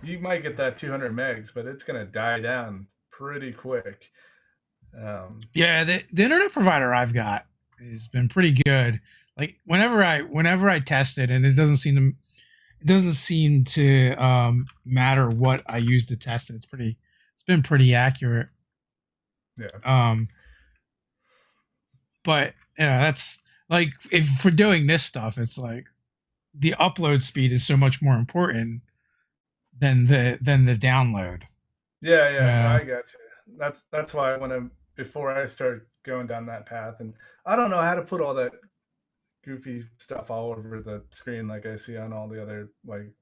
You might get that 200 megs, but it's going to die down pretty quick. Yeah, the internet provider I've got has been pretty good. Like whenever I test it, and it doesn't seem to matter what I use to test it. It's been pretty accurate. Yeah. But that's like, if for doing this stuff, it's like the upload speed is so much more important than the download. Yeah, I got you. That's why before I start going down that path, and I don't know how to put all that goofy stuff all over the screen like I see on all the other like.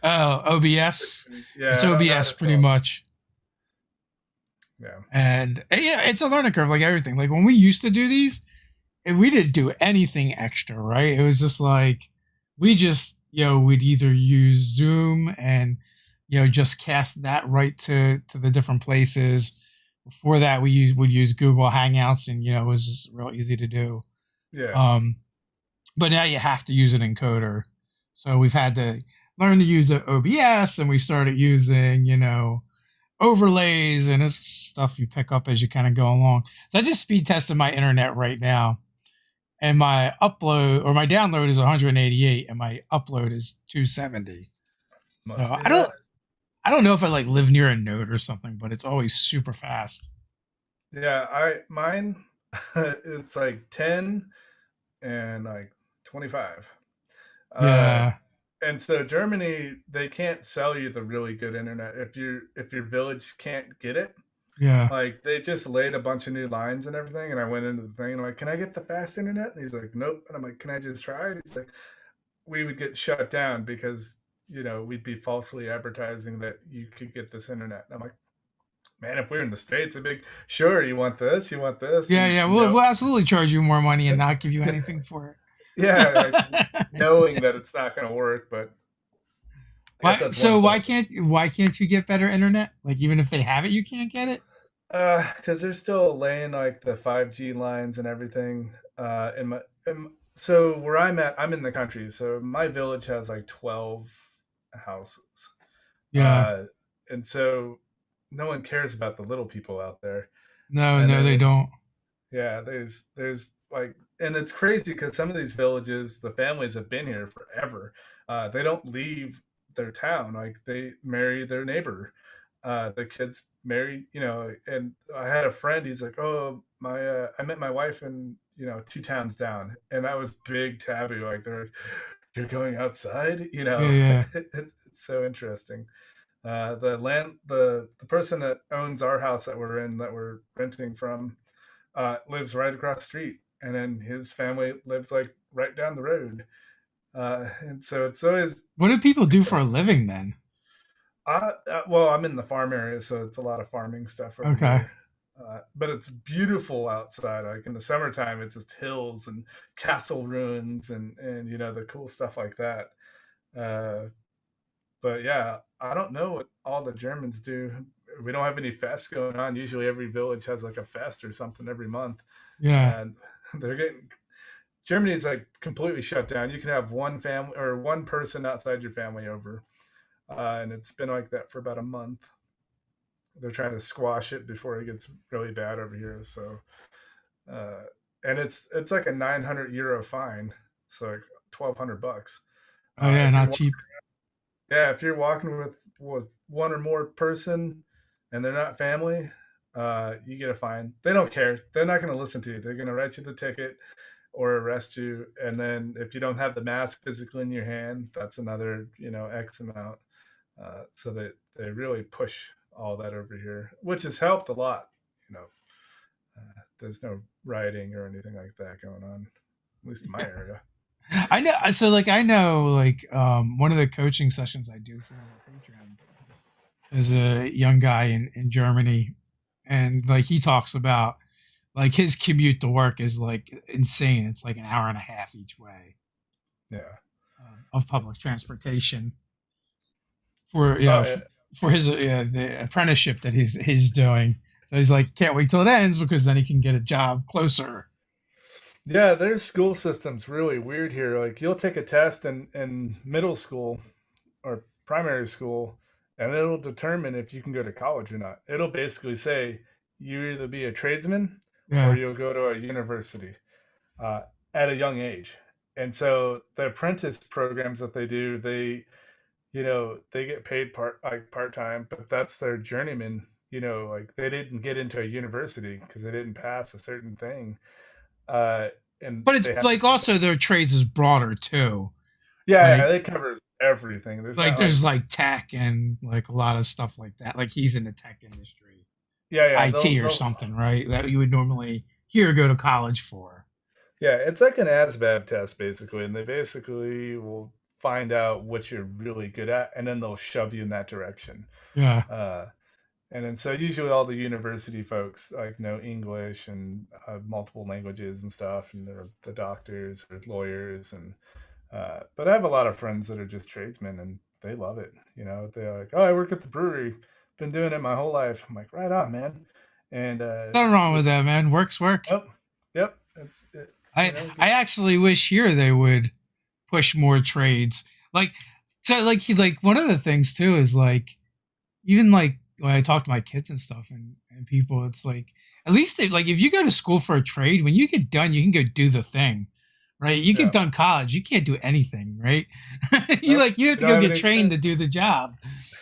Oh, OBS. Yeah, It's OBS pretty much. Yeah. And yeah, it's a learning curve like everything. Like when we used to do these, we didn't do anything extra, right? It was just like we just we'd either use Zoom and just cast that right to the different places. Before that, would use Google Hangouts, and it was just real easy to do. Yeah. But now you have to use an encoder, so we've had to learn to use OBS, and we started using overlays, and it's stuff you pick up as you kind of go along. So I just speed tested my internet right now, and my upload or my download is 188, and my upload is 270. So I don't know if I like live near a node or something, but it's always super fast. Yeah, mine it's like 10 and like 25. Yeah. And so Germany, they can't sell you the really good internet if your village can't get it. Yeah. Like they just laid a bunch of new lines and everything, and I went into the thing and I'm like, can I get the fast internet? And he's like, nope. And I'm like, can I just try it? He's like, we would get shut down because we'd be falsely advertising that you could get this internet. And I'm like, man, if we're in the States, I'd be like, sure, you want this? Yeah. We'll absolutely charge you more money and not give you anything for it. Yeah, like, knowing that it's not going to work, but why can't you get better internet? Like even if they have it, you can't get it. Because they're still laying like the 5G lines and everything. So where I'm at, I'm in the country. So my village has like 12 houses. Yeah. And so no one cares about the little people out there. No, they don't. Yeah, there's like and it's crazy because some of these villages, the families have been here forever. They don't leave their town. Like they marry their neighbor. The kids marry, and I had a friend. He's like, "Oh, I met my wife in, 2 towns down," and that was big taboo. Like they're like, "You're going outside," Yeah, yeah. It's so interesting. The person that owns our house that we're in, that we're renting from, lives right across the street, and then his family lives like right down the road. And so it's always What do people do for a interesting. living then? Well, I'm in the farm area, so it's a lot of farming stuff over Okay. here. But it's beautiful outside. Like in the summertime, it's just hills and castle ruins and the cool stuff like that. Uh, but yeah, I don't know what all the Germans do. We don't have any fests going on. Usually, every village has like a fest or something every month, Yeah. and they're getting Germany is like completely shut down. You can have one family or one person outside your family over, and it's been like that for about a month. They're trying to squash it before it gets really bad over here. So, uh, and it's like a 900 euro fine, so like $1,200. Oh yeah, If you're not cheap. Yeah, if you're walking with one or more person, and they're not family, you get a fine. They don't care. They're not going to listen to you. They're going to write you the ticket or arrest you. And then if you don't have the mask physically in your hand, that's another, X amount. So they really push all that over here, which has helped a lot. You know, there's no rioting or anything like that going on, at least in my area. I know. So like, I know like one of the coaching sessions I do for one of the patrons is a young guy in Germany, and like he talks about like his commute to work is like insane. It's like an hour and a half each way Yeah. of public transportation for Oh, yeah. for his the apprenticeship that he's doing. So he's like, can't wait till it ends because then he can get a job closer. Yeah, their school system's really weird here. Like you'll take a test in middle school or primary school, and it'll determine if you can go to college or not. It'll basically say you either be a tradesman or Yeah, you'll go to a university uh, at a young age. And so the apprentice programs that they do, they get paid part time, but that's their journeyman. Like they didn't get into a university because they didn't pass a certain thing, uh, and but they it's have to like keep. also their trades is broader too. Yeah, Like it covers everything. There's like not like. there's like tech and like a lot of stuff like that. Like he's in the tech industry, Yeah, IT or something, right? That you would normally here go to college for. yeah, it's like an ASVAB test basically, and they basically will find out what you're really good at, and then they'll shove you in that direction. Yeah. Uh, and then so usually all the university folks like know English and multiple languages and stuff, and they're the doctors or lawyers, and but I have a lot of friends that are just tradesmen, and they love it. They're like, "Oh, I work at the brewery, been doing it my whole life." I'm like, "Right on, man." And There's nothing wrong with that, man. Work's work. oh, yep, I actually wish here they would push more trades. Like so like he like one of the things too is like even like when I talk to my kids and stuff and people, it's like at least they, like if you go to school for a trade, when you get done, you can go do the thing. Right? You get yeah, done college, you can't do anything, right? nope, you have you to don't go have get any trained to experience. do the job.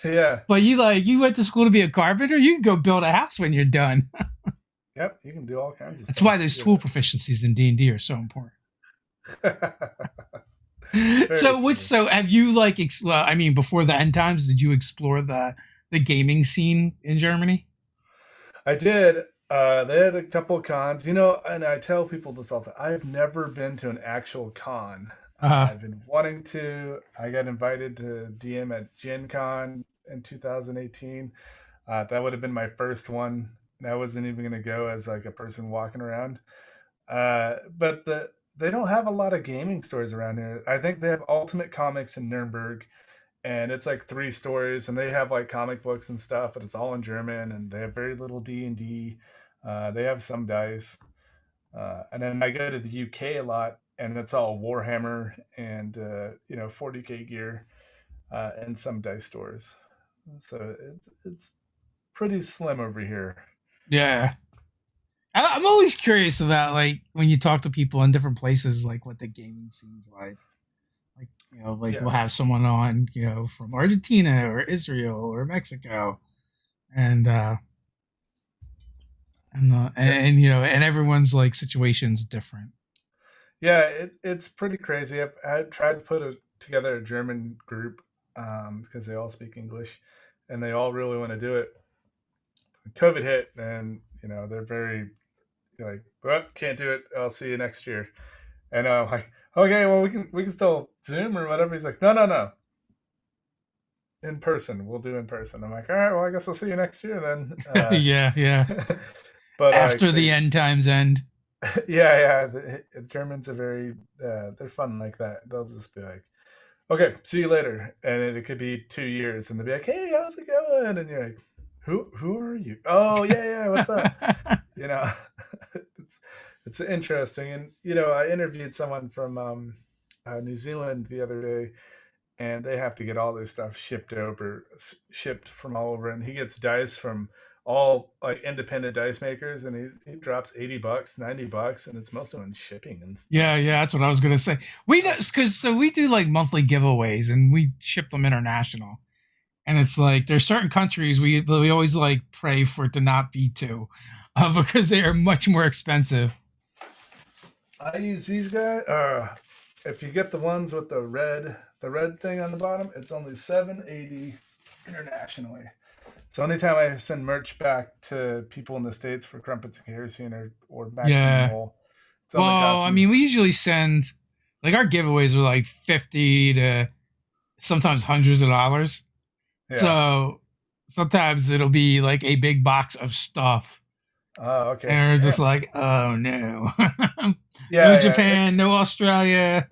Yeah, But you went to school to be a carpenter, you can go build a house when you're done. yep, you can do all kinds of That's why stuff. those Yeah. tool proficiencies in D&D are so important. Very true. So have you like I mean before the end times did you explore the gaming scene in Germany? I did. They had a couple of cons, and I tell people this all the time. I've never been to an actual con. Uh I've been wanting to. I got invited to DM at Gen Con in 2018. That would have been my first one. And I wasn't even going to go as like a person walking around. But they don't have a lot of gaming stores around here. I think they have Ultimate Comics in Nuremberg, and it's like 3 stories, and they have like comic books and stuff, but it's all in German, and they have very little D&D. They have some dice, and then I go to the UK a lot, and it's all Warhammer and 40K gear, and some dice stores. So it's pretty slim over here. yeah. I'm always curious about like when you talk to people in different places, like what the gaming scene's like. Like like we'll Yeah, have someone on, from Argentina or Israel or Mexico, and yeah, and everyone's like situation's different. yeah. It's pretty crazy. I tried to put together a German group because they all speak English, and they all really want to do it. COVID hit, and they're very like, well, can't do it. I'll see you next year. And I'm like, okay, well, we can still Zoom or whatever. He's like, no, no, no, in person. We'll do in person. I'm like, all right, well, I guess I'll see you next year then. Yeah, yeah. But After the end times end. yeah, yeah. The Germans are very, they're fun like that. They'll just be like, okay, see you later, and it could be 2 years, and they'll be like, hey, how's it going? And you're like, who are you? Oh, yeah, yeah, what's up? You know, it's it's interesting, and I interviewed someone from New Zealand the other day, and they have to get all their stuff shipped from all over, and he gets dice from all like independent dice makers, and he drops $80, $90, and it's mostly on shipping and Yeah, stuff. yeah, that's what I was gonna say. We know because so we do like monthly giveaways and we ship them international. And it's like there's certain countries we always like pray for it to not be to, because they are much more expensive. I use these guys. If you get the ones with the red thing on the bottom, it's only 780 internationally. It's the only time I send merch back to people in the States for Crumpets and Kerosene or Maximum Yeah. Roll. It's only Well, cost I me. mean, we usually send like our giveaways are like 50 to sometimes hundreds of dollars. Yeah. So sometimes it'll be like a big box of stuff. Oh, okay. And we're Yeah. just like, oh no. No Yeah, yeah. Japan, no Australia.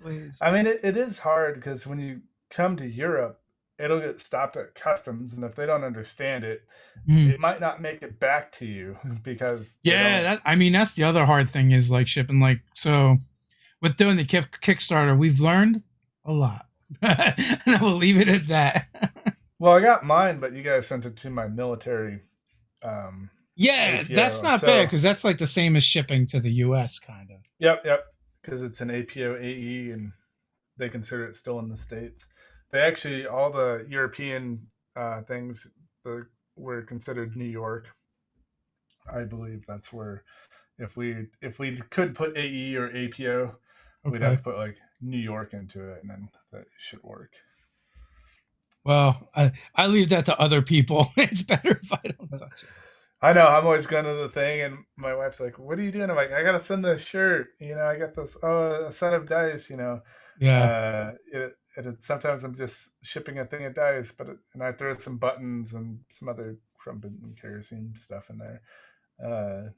Please. I mean, it is hard because when you come to Europe, it'll get stopped at customs, and if they don't understand it, Mm. it might not make it back to you because they Yeah, don't. I mean that's the other hard thing is like shipping like so with doing the Kickstarter, we've learned a lot. And I will leave it at that. Well, I got mine, but you guys sent it to my military um, Yeah, that's APO. not bad So, because that's like the same as shipping to the US kind of. yep, yep, because it's an APO AE, and they consider it still in the states. They actually all the European things were considered New York. I believe that's where if we could put AE or APO, we'd have Okay. to put like New York into it, and then that should work. Well, I leave that to other people. It's better if I don't touch it. I know. I'm always going to the thing, and my wife's like, "What are you doing?" I'm like, "I gotta send this shirt. I got this a set of dice. Yeah. Sometimes I'm just shipping a thing of dice, and I throw some buttons and some other crumpet and kerosene stuff in there. Uh,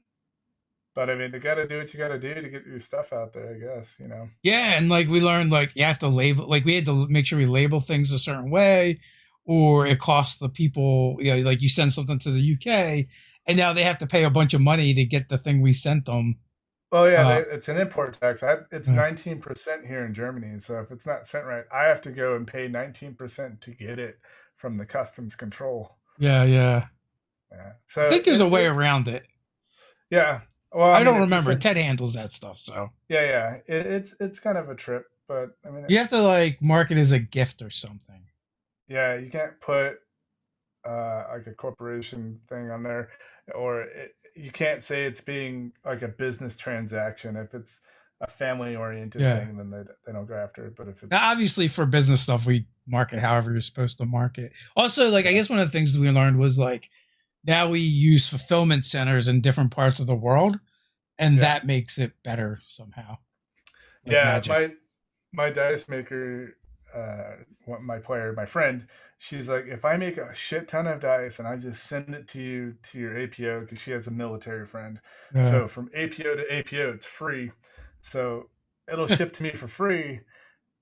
but I mean, you got to do what you got to do to get your stuff out there. I guess. Yeah, and like we learned like you have to label like we had to make sure we label things a certain way or it costs the people, like you send something to the UK and now they have to pay a bunch of money to get the thing we sent them. Oh yeah, Uh it's an import tax. It's uh, 19% here in Germany. So if it's not sent right, I have to go and pay 19% to get it from the customs control. yeah, yeah. Yeah. I So think there's a way around it. yeah. Well, I I mean, don't if you remember. send, Ted handles that stuff, so yeah, yeah, it's kind of a trip, but I mean, you have to like mark it as a gift or something. yeah, you can't put like a corporation thing on there, or you can't say it's being like a business transaction. If it's a family oriented Yeah. thing, then they don't go after it. But if Now, it's obviously, for business stuff, we market however you're supposed to market. Also, like I yeah, guess one of the things we learned was like now we use fulfillment centers in different parts of the world, and yeah, that makes it better somehow, like yeah, magic. my dice maker, my friend, she's like, if I make a shit ton of dice and I just send it to you to your APO, because she has a military friend, Uh, so from APO to APO it's free, so it'll ship to me for free,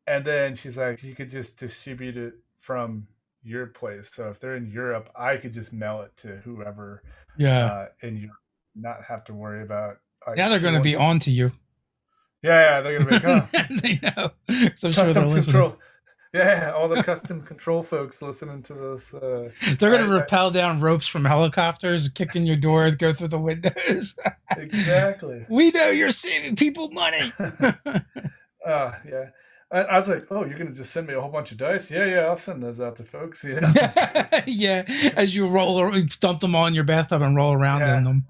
and then she's like, you could just distribute it from your place. So if they're in Europe, I could just mail it to whoever yeah. in Europe, not have to worry about like Now they're she going to be wants. on to you. Yeah, yeah, they're gonna be like, oh, They know. So I'm sure they're customs listening. control. Yeah, all the custom control folks listening to this. They're gonna rappel down ropes from helicopters, kick in your door, go through the windows. Exactly. We know you're saving people money. Yeah. I was like, oh, you're gonna just send me a whole bunch of dice? Yeah, yeah, I'll send those out to folks. You know. Yeah, as you dump them all in your bathtub and roll around in them.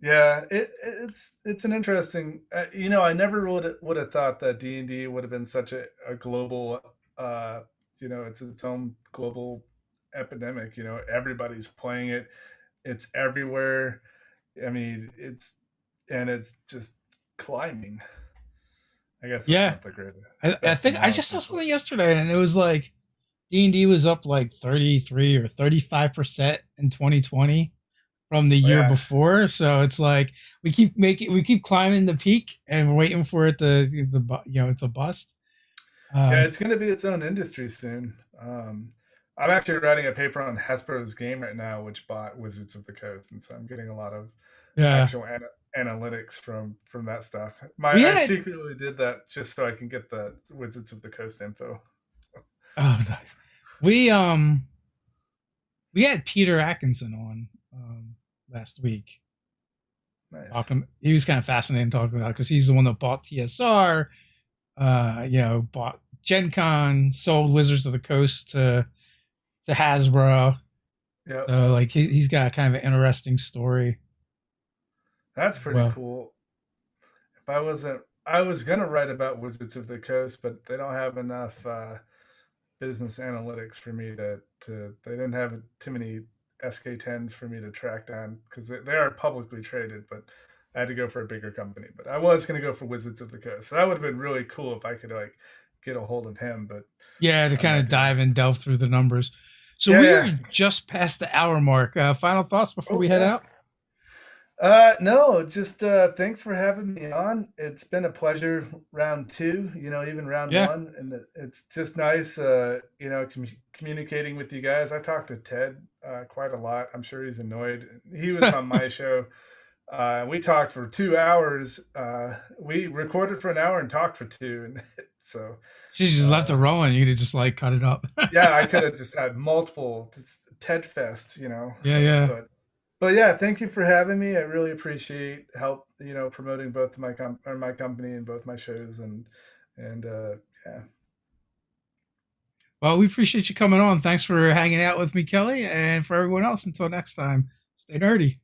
Yeah, it's an interesting. I never would have thought that D&D would have been such a global. It's its own global epidemic. Everybody's playing it. It's everywhere. I mean, it's just climbing. I guess that's not the greatest. I think I just saw something yesterday, and it was like D&D was up like 33 or 35% in 2020 from the year before. So it's like we keep climbing the peak, and we're waiting for it to bust. It's going to be its own industry soon. I'm actually writing a paper on Hasbro's game right now, which bought Wizards of the Coast, and so I'm getting a lot of actual analytics from that stuff. I secretly did that just so I can get the Wizards of the Coast info. Oh, nice. We had Peter Atkinson on last week. Nice. He was kind of fascinating talking about it because he's the one that bought TSR, bought Gen Con, sold Wizards of the Coast to Hasbro. Yeah. So like he's got kind of an interesting story. That's pretty cool. If I was gonna write about Wizards of the Coast, but they don't have enough business analytics for me they didn't have too many SK10s for me to track down because they are publicly traded, but I had to go for a bigger company. But I was going to go for Wizards of the Coast. So that would have been really cool if I could get a hold of him. But yeah, to kind of dive and delve through the numbers. So we are just past the hour mark. Final thoughts before we head out? No, just thanks for having me on. It's been a pleasure. Round 2, even round 1, and it's just nice, communicating with you guys. I talked to Ted quite a lot. I'm sure he's annoyed. He was on my show. We talked for 2 hours. We recorded for an hour and talked for 2, and so she just left it rolling. You could have just like cut it up. Yeah, I could have just had multiple Ted Fest. Yeah. But yeah, thank you for having me. I really appreciate help, promoting both my company and both my shows, and yeah. Well, we appreciate you coming on. Thanks for hanging out with me, Kelly, and for everyone else. Until next time, stay nerdy.